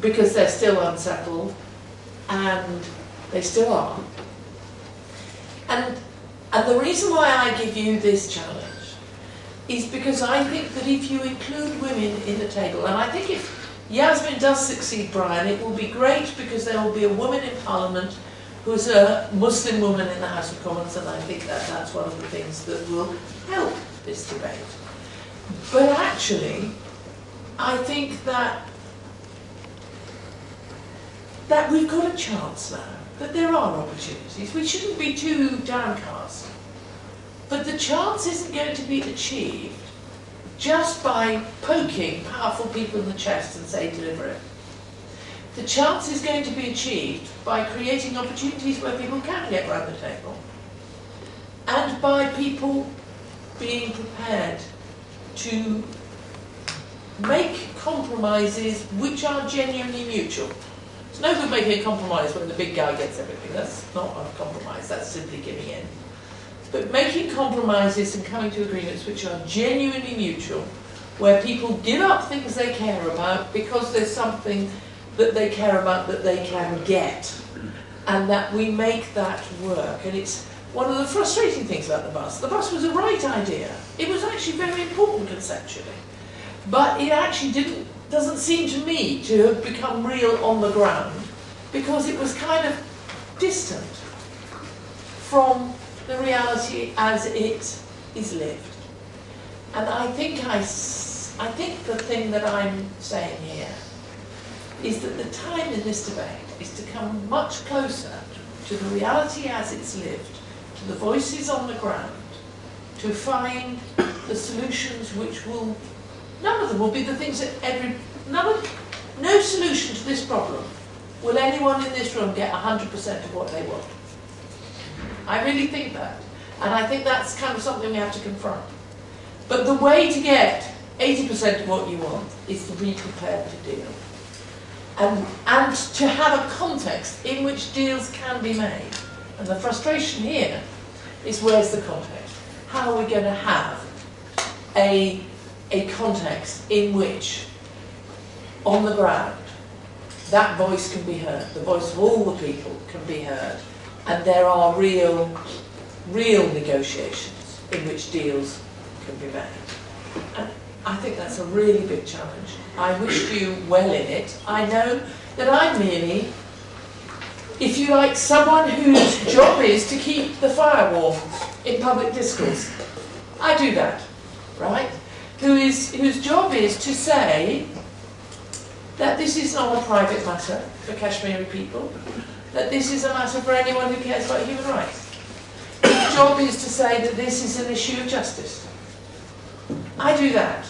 because they're still unsettled, and they still are. And the reason why I give you this challenge is because I think that if you include women in the table, and I think if Yasmin does succeed Brian, it will be great because there will be a woman in Parliament who's a Muslim woman in the House of Commons, and I think that that's one of the things that will help this debate. But actually, I think that we've got a chance now, that there are opportunities. We shouldn't be too downcast. But the chance isn't going to be achieved just by poking powerful people in the chest and say, deliver it. The chance is going to be achieved by creating opportunities where people can get round the table, and by people being prepared to make compromises which are genuinely mutual. It's no good making a compromise when the big guy gets everything. That's not a compromise, that's simply giving in. But making compromises and coming to agreements which are genuinely mutual, where people give up things they care about because there's something that they care about that they can get, and that we make that work. And it's one of the frustrating things about the bus. The bus was a right idea. It was actually very important conceptually, but it actually doesn't seem to me to have become real on the ground because it was kind of distant from the reality as it is lived. And I think the thing that I'm saying here is that the time in this debate is to come much closer to the reality as it's lived, to the voices on the ground, to find the solutions which will, none of them will be the things that no solution to this problem will anyone in this room get 100% of what they want. I really think that. And I think that's kind of something we have to confront. But the way to get 80% of what you want is to be prepared to deal. And to have a context in which deals can be made. And the frustration here is, where's the context? How are we going to have a context in which, on the ground, that voice can be heard, the voice of all the people can be heard, and there are real negotiations in which deals can be made. And I think that's a really big challenge. I wish you well in it. I know that I'm merely, if you like, someone whose job is to keep the fire warm in public discourse. I do that, right? Whose job is to say that this is not a private matter for Kashmiri people, that this is a matter for anyone who cares about human rights. His job is to say that this is an issue of justice. I do that.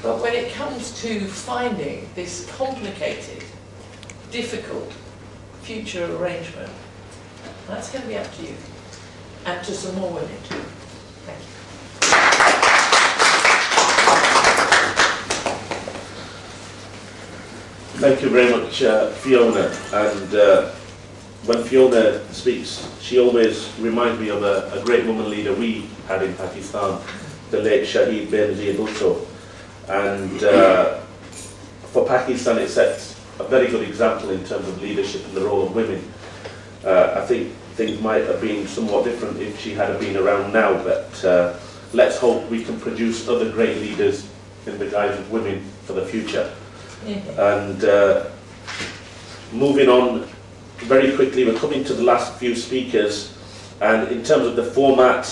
But when it comes to finding this complicated, difficult future arrangement, that's going to be up to you. And to some more women too. Thank you. Thank you very much, Fiona. And when Fiona speaks, she always reminds me of a great woman leader we had in Pakistan, the late Shahid Benazir Bhutto. And for Pakistan, it sets a very good example in terms of leadership and the role of women. I think things might have been somewhat different if she had been around now, but let's hope we can produce other great leaders in the guise of women for the future. And moving on very quickly, we're coming to the last few speakers, and in terms of the format,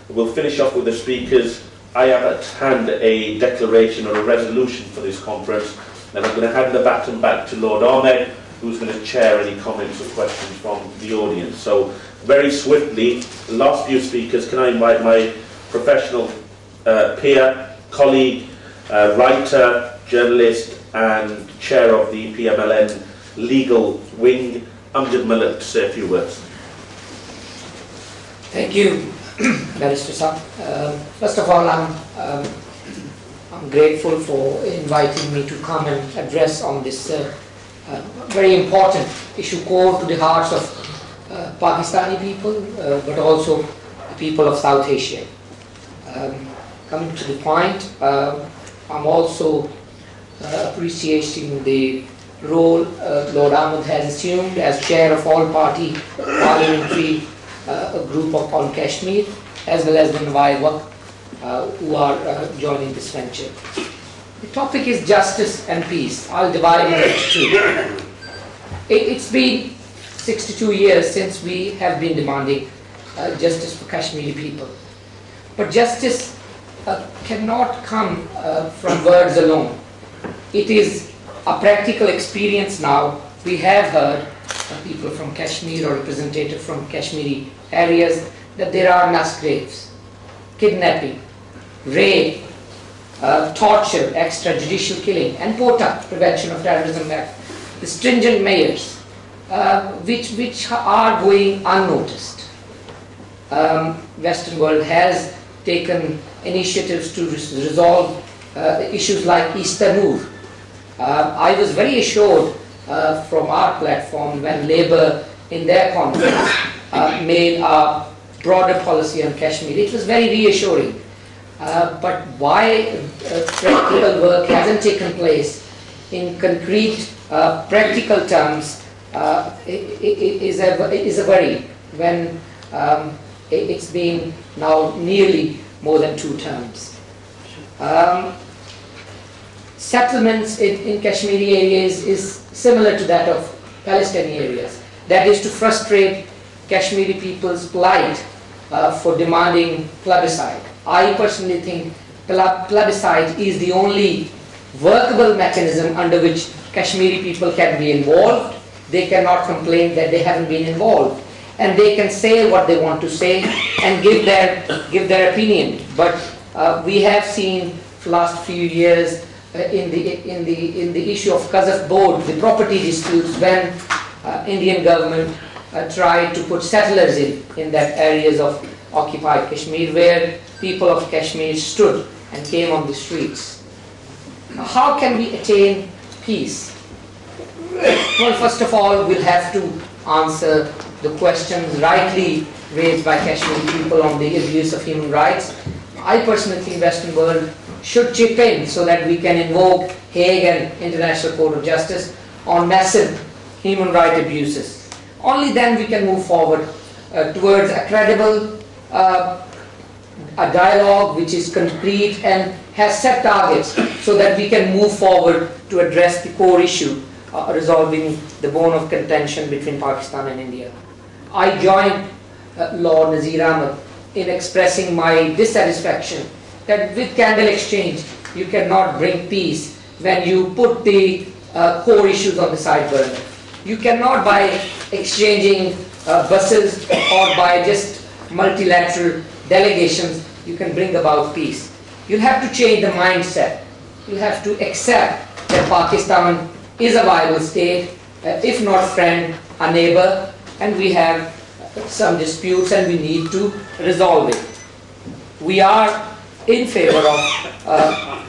we'll finish off with the speakers. I have at hand a declaration or a resolution for this conference, and I'm going to hand the baton back to Lord Ahmed, who's going to chair any comments or questions from the audience. So very swiftly, the last few speakers, can I invite my professional peer, colleague, writer, journalist and chair of the PMLN legal wing, Amjad Malik, to say a few words. Thank you, Barrister Saab. First of all, I'm grateful for inviting me to come and address on this very important issue core to the hearts of Pakistani people, but also the people of South Asia. Coming to the point, I'm also appreciating the role Lord Ahmed has assumed as chair of all-party parliamentary group on Kashmir, as well as the Nawai Waqf who are joining this venture. The topic is justice and peace. I'll divide it into two. It's been 62 years since we have been demanding justice for Kashmiri people. But justice cannot come from words alone. It is a practical experience now. We have heard people from Kashmir or representatives from Kashmiri areas that there are mass graves, kidnapping, rape, torture, extrajudicial killing, and POTA, Prevention of Terrorism Act, the stringent measures which are going unnoticed. Western world has taken initiatives to resolve issues like Easter Move. I was very assured from our platform when Labour in their conference made a broader policy on Kashmir. It was very reassuring. But why practical work hasn't taken place in concrete practical terms is a worry when it's been now nearly more than 2 terms. Settlements in Kashmiri areas is similar to that of Palestinian areas. That is to frustrate Kashmiri people's plight for demanding plebiscite. I personally think plebiscite is the only workable mechanism under which Kashmiri people can be involved. They cannot complain that they haven't been involved, and they can say what they want to say and give their opinion. But we have seen for the last few years in the issue of Kazakh board, the property disputes, when Indian government tried to put settlers in that areas of occupied Kashmir, where people of Kashmir stood and came on the streets. How can we attain peace? Well, first of all, we'll have to answer the questions rightly raised by Kashmiri people on the abuse of human rights. I personally think Western world should chip in so that we can invoke Hague and International Court of Justice on massive human rights abuses. Only then we can move forward towards a credible a dialogue which is concrete and has set targets so that we can move forward to address the core issue, resolving the bone of contention between Pakistan and India. I join Lord Nazir Ahmed in expressing my dissatisfaction that with candle exchange you cannot bring peace when you put the core issues on the side burner. You cannot, by exchanging buses or by just multilateral delegations, you can bring about peace. You have to change the mindset. You have to accept that Pakistan is a viable state, if not friend, a neighbor, and we have some disputes and we need to resolve it. We are in favor of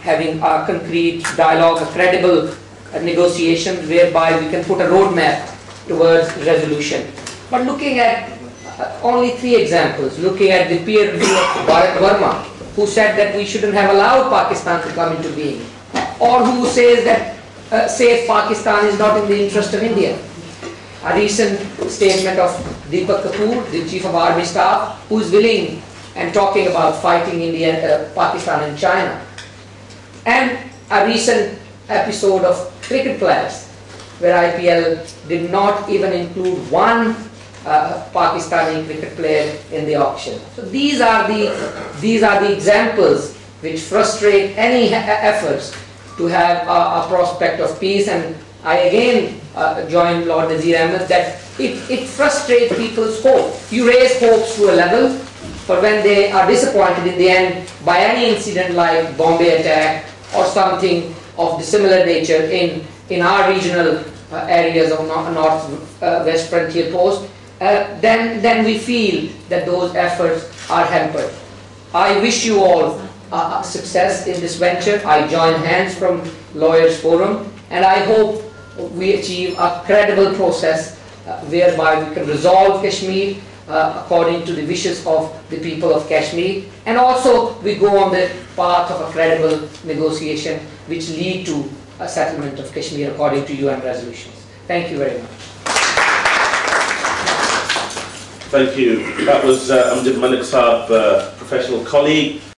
having a concrete dialogue, a credible negotiation whereby we can put a roadmap towards resolution. But looking at only 3 examples, looking at the peer review of Bharat Verma, who said that we shouldn't have allowed Pakistan to come into being, or who says that safe Pakistan is not in the interest of India. A recent statement of Deepak Kapoor, the Chief of Army Staff, who is willing and talking about fighting India, Pakistan and China. And a recent episode of cricket players, where IPL did not even include one Pakistani cricket player in the auction. So these are the examples which frustrate any efforts to have a prospect of peace. And I again join Lord Nazir Ahmed that it frustrates people's hope. You raise hopes to a level, but when they are disappointed in the end by any incident like Bombay attack or something of the similar nature in our regional areas of North-West Frontier Post, then we feel that those efforts are hampered. I wish you all success in this venture. I join hands from Lawyers Forum, and I hope we achieve a credible process whereby we can resolve Kashmir according to the wishes of the people of Kashmir, and also we go on the path of a credible negotiation which lead to settlement of Kashmir according to UN resolutions. Thank you very much. Thank you. That was Amjad Malik Saab, professional colleague.